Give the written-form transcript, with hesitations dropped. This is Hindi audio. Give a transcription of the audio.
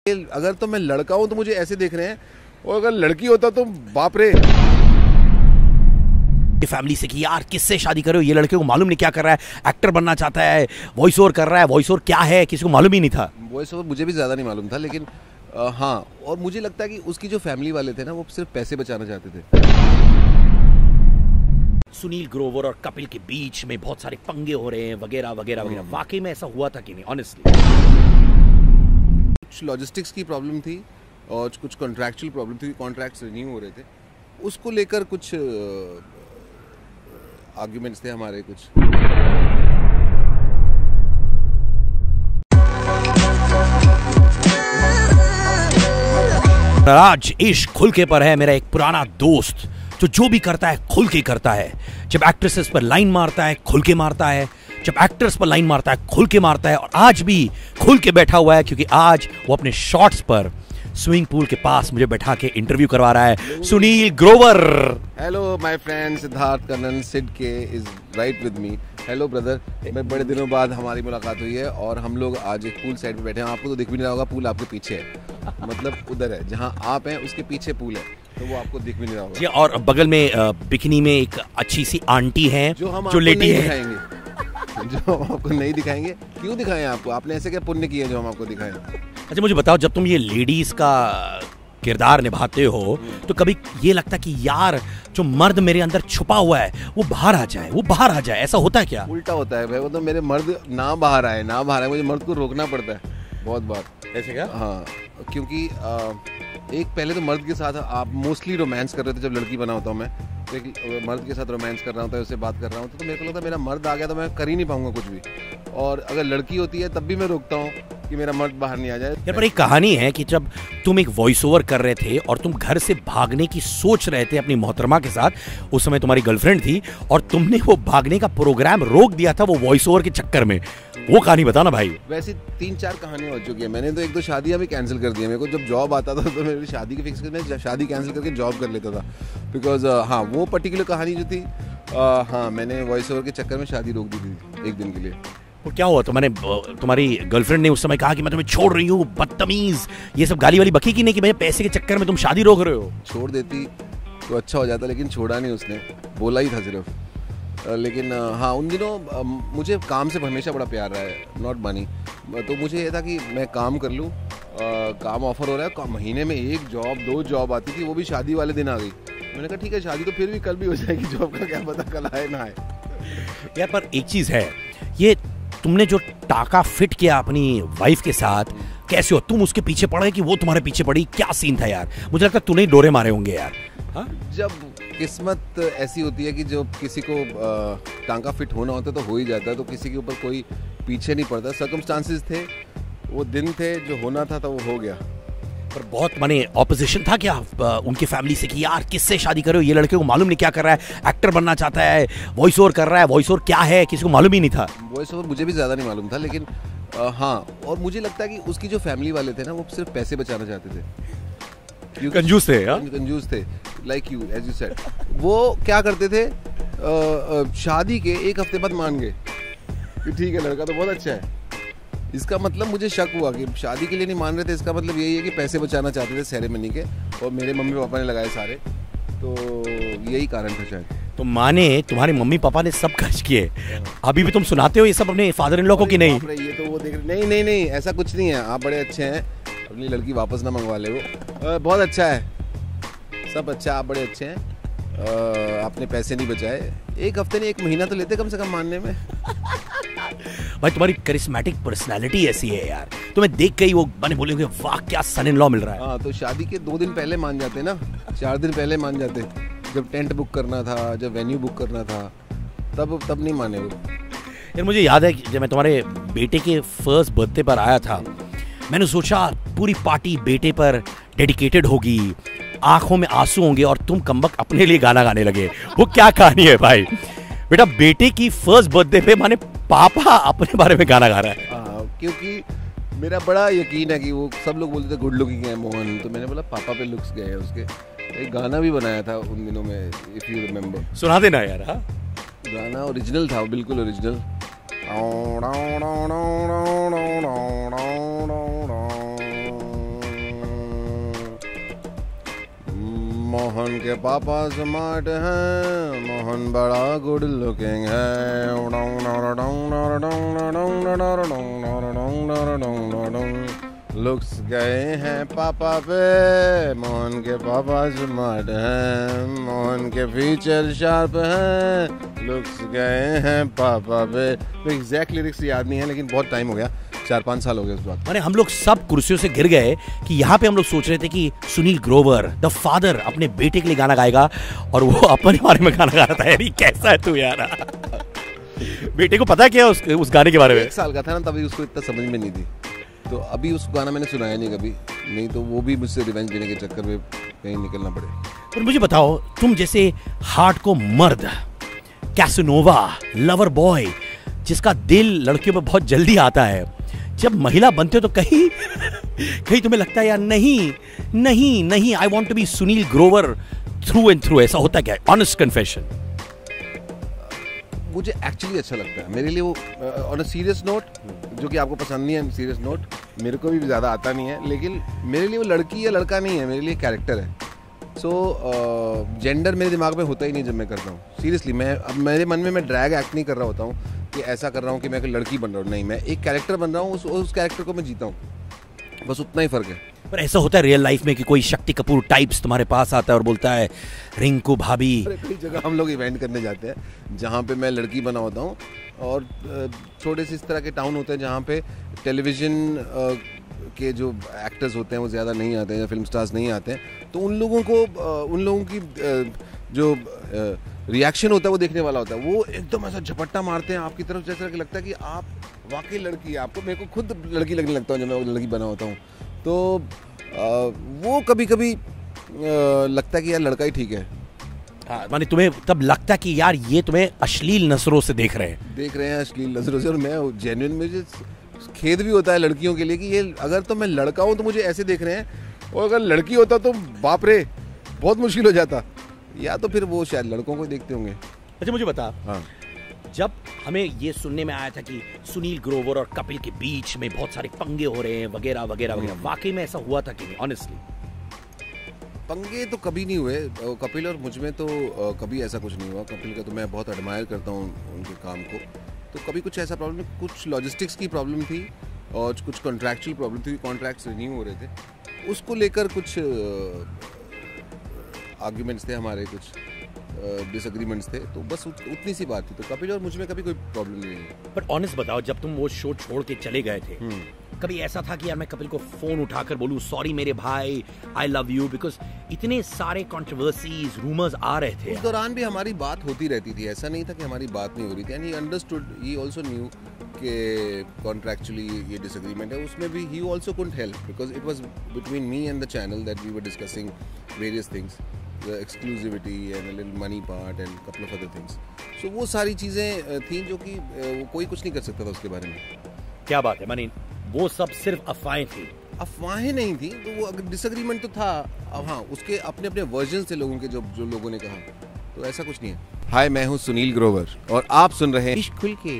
अगर तो मैं लड़का हूँ तो मुझे ऐसे देख रहे हैं, और अगर लड़की होता तो बाप रे। फैमिली से कि यार किससे शादी कर रहे हो, ये लड़के को मालूम नहीं क्या कर रहा है, एक्टर बनना चाहता है, वॉइस ओवर कर रहा है, वॉइस ओवर क्या है किसी को मालूम ही नहीं था। वॉइस ओवर मुझे भी ज़्यादा नहीं मालूम था, लेकिन हाँ, और मुझे लगता है कि उसकी जो फैमिली वाले थे ना, वो सिर्फ पैसे बचाना चाहते थे। सुनील ग्रोवर और कपिल के बीच में बहुत सारे पंगे हो रहे हैं वगैरह वगैरह वगैरह, वाकई में ऐसा हुआ था कि नहीं ऑनेस्टली? कुछ लॉजिस्टिक्स की प्रॉब्लम थी और कुछ कॉन्ट्रैक्चुअल प्रॉब्लम थी, कॉन्ट्रैक्ट्स रिन्यू हो रहे थे, उसको लेकर कुछ आर्ग्यूमेंट्स थे हमारे कुछ। आज इश्क खुल के पर है मेरा एक पुराना दोस्त, जो भी करता है खुल के करता है। जब एक्ट्रेसेस पर लाइन मारता है खुल के मारता है, जब एक्टर्स पर लाइन मारता है खुल के मारता है, और आज भी खुल के बैठा हुआ है क्योंकि आज वो अपने शॉट्स पर स्विमिंग पूल के पास मुझे बैठा के इंटरव्यू करवा रहा है। Sunil Grover. Hello my friend Siddharth Kannan Sid K is right with me. Hello brother, मैं बड़े दिनों बाद हमारी मुलाकात हुई है और हम लोग आज एक पूल साइड पे बैठे हैं। आपको तो दिख भी नहीं रहा होगा, पूल आपके पीछे है, मतलब उधर है जहाँ आप हैं उसके पीछे पूल है, तो वो आपको दिख भी नहीं रहा होगा। और बगल में बिकनी में एक अच्छी सी आंटी है जो लेटी है, जो हम आपको नहीं दिखाएंगे। क्यों दिखाएं आपको? आपने ऐसे क्या पुण्य किया जो हम आपको दिखाएं? अच्छा मुझे बताओ, जब तुम ये लेडीज का किरदार निभाते हो तो कभी ये लगता कि यार जो मर्द मेरे अंदर छुपा हुआ है वो बाहर आ जाए, वो बाहर आ जाए, ऐसा होता है क्या? उल्टा होता है भाई, वो तो मेरे मर्द ना बाहर आए, मुझे मर्द को रोकना पड़ता है बहुत बार। ऐसे क्या? हाँ, क्योंकि एक पहले तो मर्द के साथ आप मोस्टली रोमांस कर रहे थे, जब लड़की बना होता हूँ मैं तो एक मर्द के साथ रोमांस कर रहा होता है, उससे बात कर रहा हूँ तो मेरे को लगता है मेरा मर्द आ गया तो मैं कर ही नहीं पाऊंगा कुछ भी, और अगर लड़की होती है तब भी मैं रोकता हूँ कि मेरा मर्द बाहर नहीं आ जाए। यार पर एक कहानी है कि जब तुम एक वॉइस ओवर कर रहे थे और तुम घर से भागने की सोच रहे थे अपनी मोहतरमा के साथ, उस समय तुम्हारी गर्लफ्रेंड थी और तुमने वो भागने का प्रोग्राम रोक दिया था वो वॉइस ओवर के चक्कर में, वो कहानी बताना भाई। वैसे 3-4 कहानियां हो चुकी है, मैंने तो 1-2 शादियां भी कैंसिल कर दी है। मेरे को जब जॉब आता था तो मेरी शादी की फिक्स मैं शादी कैंसिल करके जॉब कर लेता था, बिकॉज हाँ वो पर्टिकुलर कहानी जो थी, हाँ मैंने वॉइस ओवर के चक्कर में शादी रोक दी थी 1 दिन के लिए। वो क्या हुआ? तो मैंने तुम्हारी गर्लफ्रेंड ने उस समय कहा कि मैं तुम्हें छोड़ रही हूँ, बदतमीज, ये सब गाली वाली बकी की नहीं कि मैं पैसे के चक्कर में तुम शादी रोक रहे हो? छोड़ देती तो अच्छा हो जाता, लेकिन छोड़ा नहीं उसने, बोला ही था सिर्फ। लेकिन हाँ उन दिनों मुझे काम से हमेशा बड़ा प्यार रहा है, नॉट मनी। तो मुझे ये था कि मैं काम कर लूँ, काम ऑफर हो रहा है, महीने में 1 जॉब 2 जॉब आती थी, वो भी शादी वाले दिन आ गई। मैंने कहा ठीक है शादी तो फिर भी कल भी हो जाएगी, जॉब का क्या पता कल आए ना आए। यार पर एक चीज़ है, ये तुमने जो टाका फिट किया अपनी वाइफ के साथ, कैसे हो तुम उसके पीछे पड़े कि वो तुम्हारे पीछे पड़ी, क्या सीन था यार? मुझे लगता है तूने ही डोरे मारे होंगे यार। हाँ? जब किस्मत ऐसी होती है कि जो किसी को टांका फिट होना होता है तो हो ही जाता है, तो किसी के ऊपर कोई पीछे नहीं पड़ता। सर्कमस्टांसेस थे, वो दिन थे, जो होना था तो वो हो गया। पर बहुत माने ऑपोजिशन था क्या उनकी फैमिली से कि यार किससे शादी कर रहे हो, ये लड़के को मालूम नहीं क्या कर रहा है, एक्टर बनना चाहता है, वॉइस ओवर कर रहा है, वॉइस ओवर क्या है किसी को मालूम ही नहीं था? वॉइस ओवर मुझे भी ज़्यादा नहीं मालूम था, लेकिन हाँ, और मुझे लगता है कि उसकी जो फैमिली वाले थे ना, वो सिर्फ पैसे बचाना चाहते थे, कंजूस थे। कंजूस थे, like you as you said. वो क्या करते थे, शादी के 1 हफ्ते बाद मान गए कि ठीक है लड़का तो बहुत अच्छा है। इसका मतलब मुझे शक हुआ कि शादी के लिए नहीं मान रहे थे, इसका मतलब यही है कि पैसे बचाना चाहते थे सेरेमनी के, और मेरे मम्मी पापा ने लगाए सारे, तो यही कारण था शायद। तो माने तुम्हारे मम्मी पापा ने सब खर्च किए, अभी भी तुम सुनाते हो ये सब अपने फादर इन लॉ को कि नहीं? ये तो वो देख रहे, नहीं ऐसा कुछ नहीं है, आप बड़े अच्छे हैं, अपनी लड़की वापस ना मंगवा ले, वो बहुत अच्छा है, सब अच्छा, आप बड़े अच्छे हैं, आपने पैसे नहीं बचाए। 1 हफ्ते नहीं 1 महीना तो लेते कम से कम मानने में। भाई तुम्हारी करिश्मेटिक पर्सनालिटी ऐसी है यार, तुम्हें देख के ही वो बने बोलेंगे वाह क्या सन इन लॉ मिल रहा है। हाँ, तो शादी के 2 दिन पहले मान जाते ना, 4 दिन पहले मान जाते, जब टेंट बुक करना था, जब वेन्यू बुक करना था, तब नहीं माने वो। यार मुझे याद है कि जब मैं तुम्हारे बेटे के फर्स्ट बर्थडे पर आया था, मैंने सोचा पूरी पार्टी बेटे पर डेडिकेटेड होगी, आंखों में आंसू होंगे और तुम कमबख्त अपने लिए गाना गाने लगे। वो क्या कहानी है भाई? बेटा बेटे की फर्स्ट बर्थडे पे माने पापा अपने बारे में गाना गा रहा है। क्योंकि मेरा बड़ा यकीन है कि वो सब लोग बोलते थे गुड लुकिंग है मोहन, तो मैंने बोला पापा पे लुक्स गए हैं उसके। एक गाना भी बनाया था उन दिनों में, इफ यू रिमेम्बर। सुना देना यार। हाँ, गाना ओरिजिनल था, बिल्कुल ओरिजिनल। मोहन के पापा स्मार्ट हैं, मोहन बड़ा गुड लुकिंग है। लुक्स गए हैं पापा पे, मोहन के पापा स्मार्ट हैं, मोहन के फीचर शार्प हैं, लुक्स गए हैं पापा पे। तो एग्जैक्ट लिरिक्स याद नहीं है, लेकिन बहुत टाइम हो गया, 4-5 साल हो गए उस बात। माने हम लोग सब कुर्सियों से गिर गए कि यहाँ पे हम लोग सोच रहे थे कि सुनील ग्रोवर द फादर अपने बेटे के लिए गाना गाएगा और वो अपने बारे में गाना गा रहा था। यार कैसा है तू यार। बेटे को पता क्या उस गाने के बारे में? 1 साल का था ना, तभी उसको इतना समझ में नहीं थी, तो अभी उस गाना मैंने सुनाया नहीं कभी, नहीं तो वो भी मुझसे रिवेंज देने के चक्कर में कहीं निकलना पड़े। पर मुझे बताओ, तुम जैसे हार्ट को मर्द, कैसनोवा, लवर बॉय, जिसका दिल लड़कियों पे बहुत जल्दी आता है, जब महिला बनते हो तो कहीं कहीं तुम्हें लगता है यार नहीं नहीं नहीं, I want to be Sunil Grover through and through, ऐसा होता क्या है? Honest confession. मुझे एक्चुअली अच्छा लगता है, मेरे लिए वो ऑन अ सीरियस नोट, जो कि आपको पसंद नहीं है सीरियस नोट, मेरे को भी ज़्यादा आता नहीं है, लेकिन मेरे लिए वो लड़की या लड़का नहीं है, मेरे लिए कैरेक्टर है। सो जेंडर मेरे दिमाग में होता ही नहीं जब मैं करता हूँ। सीरियसली मैं अब मेरे मन में मैं ड्रैग एक्ट नहीं कर रहा होता हूँ कि ऐसा कर रहा हूँ कि मैं एक लड़की बन रहा हूँ, नहीं, मैं एक कैरेक्टर बन रहा हूँ, उस कैरेक्टर को मैं जीता हूँ, बस उतना ही फ़र्क है। पर ऐसा होता है रियल लाइफ में कि कोई शक्ति कपूर टाइप्स तुम्हारे पास आता है और बोलता है रिंकू भाभी? कई जगह हम लोग इवेंट करने जाते हैं जहाँ पे मैं लड़की बना होता हूँ, और थोड़े से इस तरह के टाउन होते हैं जहाँ पे टेलीविज़न के जो एक्टर्स होते हैं वो ज़्यादा नहीं आते हैं या फिल्म स्टार्स नहीं आते हैं, तो उन लोगों की जो रिएक्शन होता है वो देखने वाला होता है। वो एकदम ऐसा झपट्टा मारते हैं आपकी तरफ, जैसा कि लगता है कि आप वाकई लड़की है। आपको, मेरे को खुद लड़की लगने लगता हूँ जब मैं लड़की बना होता हूँ, तो वो कभी कभी लगता है कि यार लड़का ही ठीक है। हाँ, माने तुम्हें तब लगता है कि यार ये तुम्हें अश्लील नजरों से देख रहे हैं अश्लील नजरों से। और मैं जेन्युइन, मुझे खेद भी होता है लड़कियों के लिए कि ये अगर तो मैं लड़का हूँ तो मुझे ऐसे देख रहे हैं, और अगर लड़की होता तो बाप रे बहुत मुश्किल हो जाता, या तो फिर वो शायद लड़कों को देखते होंगे। अच्छा मुझे बता, हाँ, जब हमें ये सुनने में आया था कि सुनील ग्रोवर और कपिल के बीच में बहुत सारे पंगे हो रहे हैं वगैरह वगैरह वगैरह, वाकई में ऐसा हुआ था कि नहीं? ऑनेस्टली पंगे तो कभी नहीं हुए कपिल और मुझ में, तो कभी ऐसा कुछ नहीं हुआ। कपिल का तो मैं बहुत एडमायर करता हूँ उनके काम को, तो कभी कुछ ऐसा प्रॉब्लम, कुछ लॉजिस्टिक्स की प्रॉब्लम थी और कुछ कॉन्ट्रैक्चुअल प्रॉब्लम थी, कॉन्ट्रैक्ट्स रिन्यू हो रहे थे, उसको लेकर कुछ आर्ग्यूमेंट्स थे हमारे, कुछ डिसएग्रीमेंट्स थे, तो बस उतनी सी बात थी। तो कपिल और मुझ में कभी कोई प्रॉब्लम नहीं है। पर ऑनेस्ट बताओ, जब तुम वो शो छोड़ के चले गए थे, कभी ऐसा था कि यार मैं कपिल को फोन उठाकर बोलूं सॉरी मेरे भाई, आई लव यू, बिकॉज इतने सारे कंट्रोवर्सीज, रूमर्स आ रहे थे? उस दौरान भी हमारी बात होती रहती थी, ऐसा नहीं था कि हमारी बात नहीं हो रही थी। And he understood, he also knew कि कॉन्ट्रैक्चुअली ये डिसएग्रीमेंट है। उसमें भी he also couldn't help, because it was between me and the channel that we were discussing various things, the exclusivity and a little money part and couple of other things. So वो सारी चीज़ें थीं जो कि कोई कुछ नहीं कर सकता था उसके बारे में। क्या बात है, मानी वो सब सिर्फ अफवाहें थी? अफवाहें नहीं थी, तो वो अगर डिसएग्रीमेंट तो था। अब हाँ, उसके अपने अपने वर्जन थे लोगों के, जो लोगों ने कहा, तो ऐसा कुछ नहीं है। हाय, मैं हूँ सुनील ग्रोवर और आप सुन रहे हैं इश्क खुल के।